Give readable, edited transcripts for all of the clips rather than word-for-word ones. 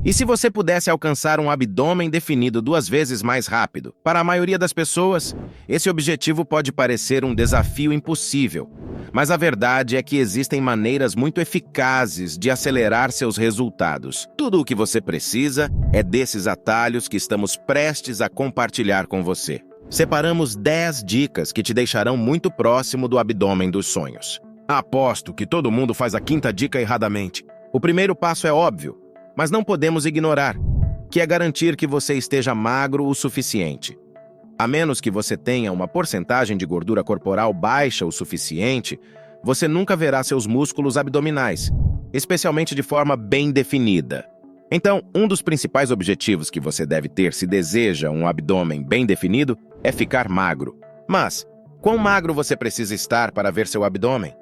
E se você pudesse alcançar um abdômen definido 2 vezes mais rápido? Para a maioria das pessoas, esse objetivo pode parecer um desafio impossível. Mas a verdade é que existem maneiras muito eficazes de acelerar seus resultados. Tudo o que você precisa é desses atalhos que estamos prestes a compartilhar com você. Separamos 10 dicas que te deixarão muito próximo do abdômen dos sonhos. Aposto que todo mundo faz a 5ª dica erradamente. O primeiro passo é óbvio, mas não podemos ignorar, que é garantir que você esteja magro o suficiente. A menos que você tenha uma porcentagem de gordura corporal baixa o suficiente, você nunca verá seus músculos abdominais, especialmente de forma bem definida. Então, um dos principais objetivos que você deve ter se deseja um abdômen bem definido é ficar magro. Mas, quão magro você precisa estar para ver seu abdômen?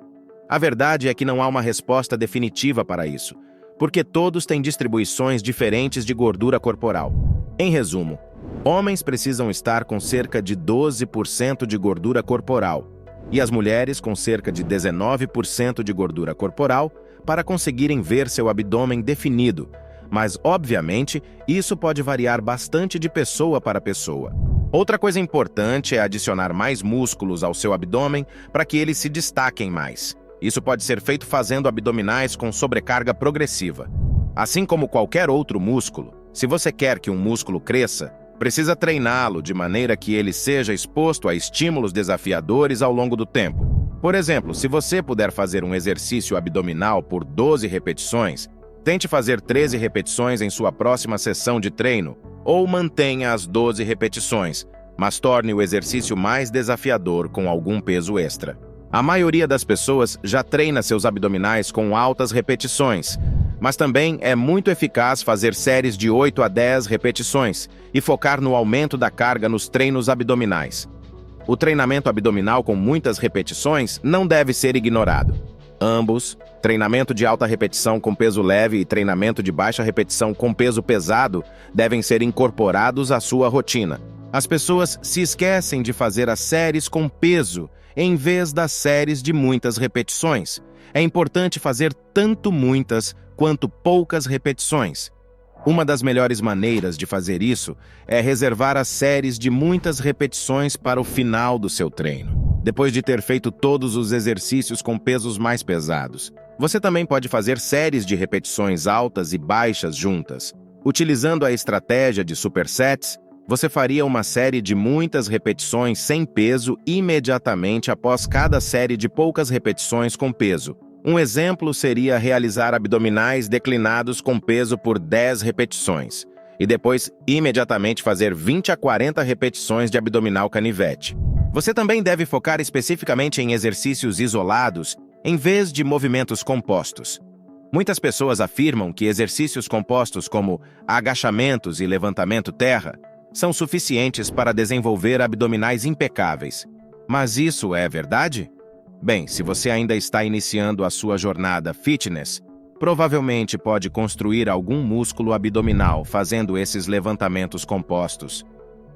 A verdade é que não há uma resposta definitiva para isso, porque todos têm distribuições diferentes de gordura corporal. Em resumo, homens precisam estar com cerca de 12% de gordura corporal e as mulheres com cerca de 19% de gordura corporal para conseguirem ver seu abdômen definido, mas, obviamente, isso pode variar bastante de pessoa para pessoa. Outra coisa importante é adicionar mais músculos ao seu abdômen para que eles se destaquem mais. Isso pode ser feito fazendo abdominais com sobrecarga progressiva. Assim como qualquer outro músculo, se você quer que um músculo cresça, precisa treiná-lo de maneira que ele seja exposto a estímulos desafiadores ao longo do tempo. Por exemplo, se você puder fazer um exercício abdominal por 12 repetições, tente fazer 13 repetições em sua próxima sessão de treino, ou mantenha as 12 repetições, mas torne o exercício mais desafiador com algum peso extra. A maioria das pessoas já treina seus abdominais com altas repetições, mas também é muito eficaz fazer séries de 8 a 10 repetições e focar no aumento da carga nos treinos abdominais. O treinamento abdominal com muitas repetições não deve ser ignorado. Ambos, treinamento de alta repetição com peso leve e treinamento de baixa repetição com peso pesado, devem ser incorporados à sua rotina. As pessoas se esquecem de fazer as séries com peso em vez das séries de muitas repetições. É importante fazer tanto muitas quanto poucas repetições. Uma das melhores maneiras de fazer isso é reservar as séries de muitas repetições para o final do seu treino, depois de ter feito todos os exercícios com pesos mais pesados. Você também pode fazer séries de repetições altas e baixas juntas. Utilizando a estratégia de supersets, você faria uma série de muitas repetições sem peso imediatamente após cada série de poucas repetições com peso. Um exemplo seria realizar abdominais declinados com peso por 10 repetições, e depois imediatamente fazer 20 a 40 repetições de abdominal canivete. Você também deve focar especificamente em exercícios isolados, em vez de movimentos compostos. Muitas pessoas afirmam que exercícios compostos como agachamentos e levantamento terra são suficientes para desenvolver abdominais impecáveis. Mas isso é verdade? Bem, se você ainda está iniciando a sua jornada fitness, provavelmente pode construir algum músculo abdominal fazendo esses levantamentos compostos.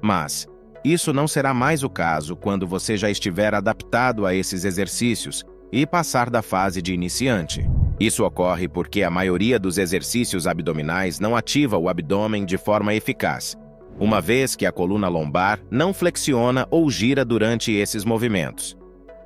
Mas isso não será mais o caso quando você já estiver adaptado a esses exercícios e passar da fase de iniciante. Isso ocorre porque a maioria dos exercícios abdominais não ativa o abdômen de forma eficaz, uma vez que a coluna lombar não flexiona ou gira durante esses movimentos.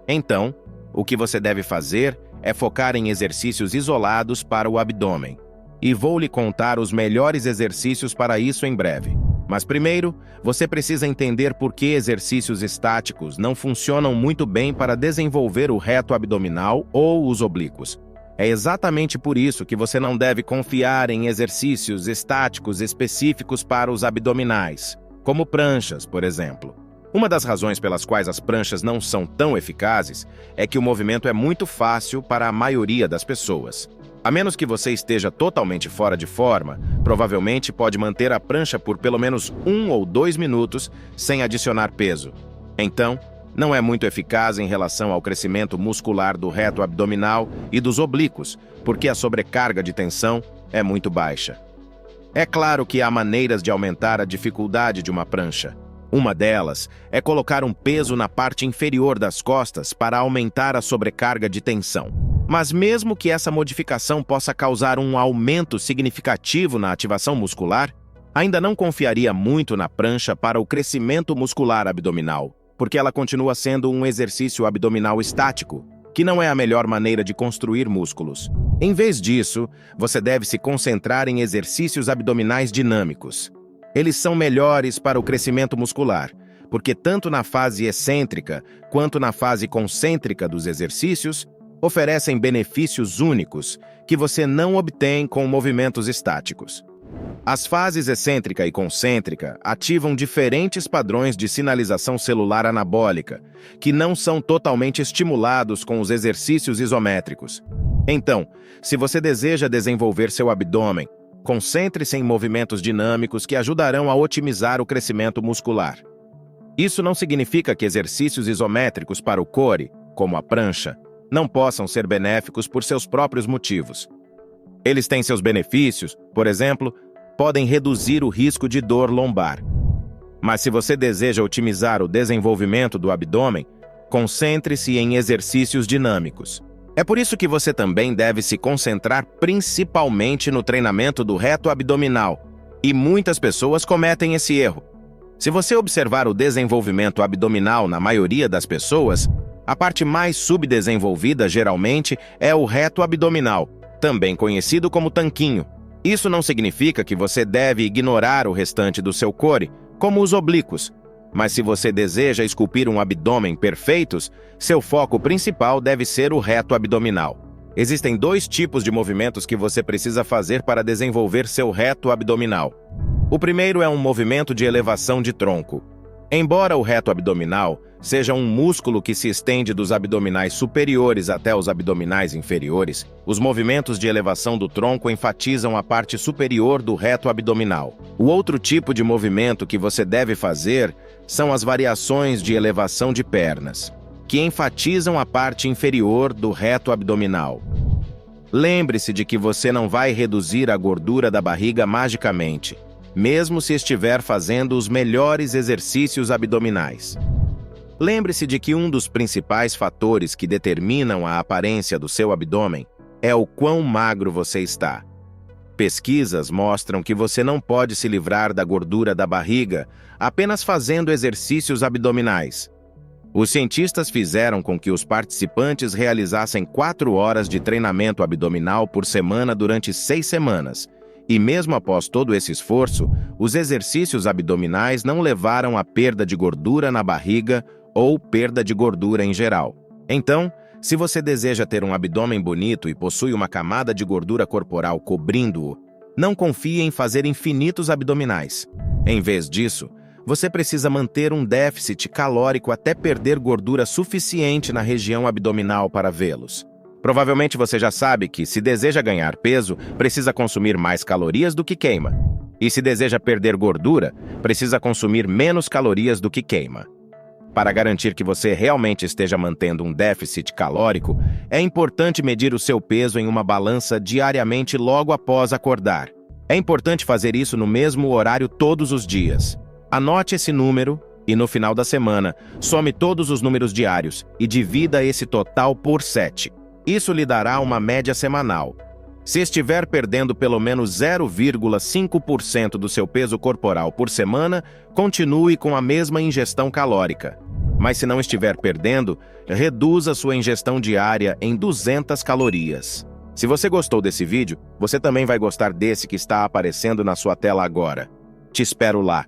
Então, o que você deve fazer é focar em exercícios isolados para o abdômen. E vou lhe contar os melhores exercícios para isso em breve. Mas primeiro, você precisa entender por que exercícios estáticos não funcionam muito bem para desenvolver o reto abdominal ou os oblíquos. É exatamente por isso que você não deve confiar em exercícios estáticos específicos para os abdominais, como pranchas, por exemplo. Uma das razões pelas quais as pranchas não são tão eficazes é que o movimento é muito fácil para a maioria das pessoas. A menos que você esteja totalmente fora de forma, provavelmente pode manter a prancha por pelo menos 1 ou 2 minutos sem adicionar peso. Então, não é muito eficaz em relação ao crescimento muscular do reto abdominal e dos oblíquos, porque a sobrecarga de tensão é muito baixa. É claro que há maneiras de aumentar a dificuldade de uma prancha. Uma delas é colocar um peso na parte inferior das costas para aumentar a sobrecarga de tensão. Mas mesmo que essa modificação possa causar um aumento significativo na ativação muscular, ainda não confiaria muito na prancha para o crescimento muscular abdominal, porque ela continua sendo um exercício abdominal estático, que não é a melhor maneira de construir músculos. Em vez disso, você deve se concentrar em exercícios abdominais dinâmicos. Eles são melhores para o crescimento muscular, porque tanto na fase excêntrica quanto na fase concêntrica dos exercícios, oferecem benefícios únicos que você não obtém com movimentos estáticos. As fases excêntrica e concêntrica ativam diferentes padrões de sinalização celular anabólica, que não são totalmente estimulados com os exercícios isométricos. Então, se você deseja desenvolver seu abdômen, concentre-se em movimentos dinâmicos que ajudarão a otimizar o crescimento muscular. Isso não significa que exercícios isométricos para o core, como a prancha, não possam ser benéficos por seus próprios motivos. Eles têm seus benefícios, por exemplo, podem reduzir o risco de dor lombar. Mas se você deseja otimizar o desenvolvimento do abdômen, concentre-se em exercícios dinâmicos. É por isso que você também deve se concentrar principalmente no treinamento do reto abdominal, e muitas pessoas cometem esse erro. Se você observar o desenvolvimento abdominal na maioria das pessoas, a parte mais subdesenvolvida geralmente é o reto abdominal, também conhecido como tanquinho. Isso não significa que você deve ignorar o restante do seu core, como os oblíquos. Mas se você deseja esculpir um abdômen perfeito, seu foco principal deve ser o reto abdominal. Existem 2 tipos de movimentos que você precisa fazer para desenvolver seu reto abdominal. O primeiro é um movimento de elevação de tronco. Embora o reto abdominal seja um músculo que se estende dos abdominais superiores até os abdominais inferiores, os movimentos de elevação do tronco enfatizam a parte superior do reto abdominal. O outro tipo de movimento que você deve fazer são as variações de elevação de pernas, que enfatizam a parte inferior do reto abdominal. Lembre-se de que você não vai reduzir a gordura da barriga magicamente, mesmo se estiver fazendo os melhores exercícios abdominais. Lembre-se de que um dos principais fatores que determinam a aparência do seu abdômen é o quão magro você está. Pesquisas mostram que você não pode se livrar da gordura da barriga apenas fazendo exercícios abdominais. Os cientistas fizeram com que os participantes realizassem 4 horas de treinamento abdominal por semana durante 6 semanas, e mesmo após todo esse esforço, os exercícios abdominais não levaram a perda de gordura na barriga ou perda de gordura em geral. Então, se você deseja ter um abdômen bonito e possui uma camada de gordura corporal cobrindo-o, não confie em fazer infinitos abdominais. Em vez disso, você precisa manter um déficit calórico até perder gordura suficiente na região abdominal para vê-los. Provavelmente você já sabe que, se deseja ganhar peso, precisa consumir mais calorias do que queima. E se deseja perder gordura, precisa consumir menos calorias do que queima. Para garantir que você realmente esteja mantendo um déficit calórico, é importante medir o seu peso em uma balança diariamente logo após acordar. É importante fazer isso no mesmo horário todos os dias. Anote esse número e, no final da semana, some todos os números diários e divida esse total por 7. Isso lhe dará uma média semanal. Se estiver perdendo pelo menos 0,5% do seu peso corporal por semana, continue com a mesma ingestão calórica. Mas se não estiver perdendo, reduza sua ingestão diária em 200 calorias. Se você gostou desse vídeo, você também vai gostar desse que está aparecendo na sua tela agora. Te espero lá.